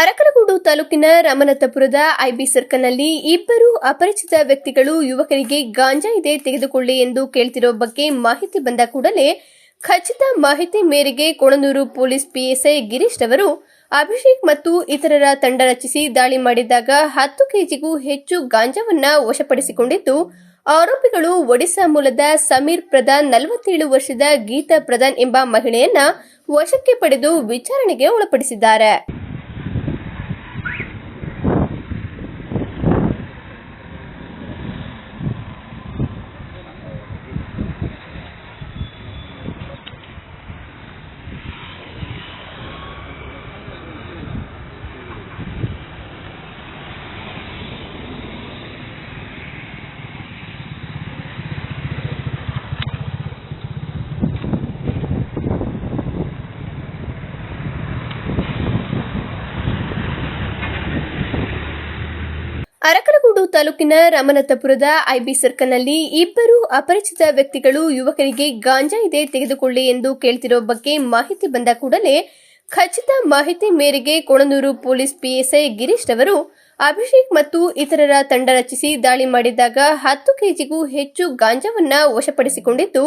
ಅರಕಲಗೂಡು ತಾಲೂಕಿನ ರಾಮನಾಥಪುರದ ಐಬಿ ಸರ್ಕಲ್ನಲ್ಲಿ ಇಬ್ಬರು ಅಪರಿಚಿತ ವ್ಯಕ್ತಿಗಳು ಯುವಕರಿಗೆ ಗಾಂಜಾ ಇದೆ ತೆಗೆದುಕೊಳ್ಳಿ ಎಂದು ಕೇಳ್ತಿರೋ ಬಗ್ಗೆ ಮಾಹಿತಿ ಬಂದ ಕೂಡಲೇ ಖಚಿತ ಮಾಹಿತಿ ಮೇರೆಗೆ ಕೊಣನೂರು ಪೊಲೀಸ್ ಪಿಎಸ್ಐ ಗಿರೀಶ್ ರವರು ಅಭಿಷೇಕ್ ಮತ್ತು ಇತರರ ತಂಡ ರಚಿಸಿ ದಾಳಿ ಮಾಡಿದಾಗ 10 ಕೆಜಿಗೂ ಹೆಚ್ಚು ಗಾಂಜಾವನ್ನ ವಶಪಡಿಸಿಕೊಂಡಿದ್ದು, ಆರೋಪಿಗಳು ಒಡಿಶಾ ಮೂಲದ ಸಮೀರ್ ಪ್ರಧಾನ್ 47 ವರ್ಷದ ಗೀತಾ ಪ್ರಧಾನ್ ಎಂಬ ಮಹಿಳೆಯನ್ನ ವಶಕ್ಕೆ ಪಡೆದು ವಿಚಾರಣೆಗೆ ಒಳಪಡಿಸಿದ್ದಾರೆ. ಅರಕಲಗೂಡು ತಾಲೂಕಿನ ರಾಮನಾಥಪುರದ ಐಬಿ ಸರ್ಕಲ್ನಲ್ಲಿ ಇಬ್ಬರು ಅಪರಿಚಿತ ವ್ಯಕ್ತಿಗಳು ಯುವಕರಿಗೆ ಗಾಂಜಾ ಇದೆ ತೆಗೆದುಕೊಳ್ಳಿ ಎಂದು ಕೇಳ್ತಿರೋ ಬಗ್ಗೆ ಮಾಹಿತಿ ಬಂದ ಕೂಡಲೇ ಖಚಿತ ಮಾಹಿತಿ ಮೇರೆಗೆ ಕೊಣನೂರು ಪೊಲೀಸ್ ಪಿಎಸ್ಐ ಗಿರೀಶ್ ರವರು ಅಭಿಷೇಕ್ ಮತ್ತು ಇತರರ ತಂಡ ರಚಿಸಿ ದಾಳಿ ಮಾಡಿದಾಗ 10 ಕೆಜಿಗೂ ಹೆಚ್ಚು ಗಾಂಜಾವನ್ನ ವಶಪಡಿಸಿಕೊಂಡಿದ್ದು,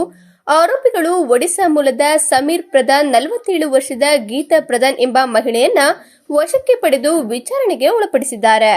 ಆರೋಪಿಗಳು ಒಡಿಶಾ ಮೂಲದ ಸಮೀರ್ ಪ್ರಧಾನ್ 47 ವರ್ಷದ ಗೀತಾ ಪ್ರಧಾನ್ ಎಂಬ ಮಹಿಳೆಯನ್ನ ವಶಕ್ಕೆ ಪಡೆದು ವಿಚಾರಣೆಗೆ ಒಳಪಡಿಸಿದ್ದಾರೆ.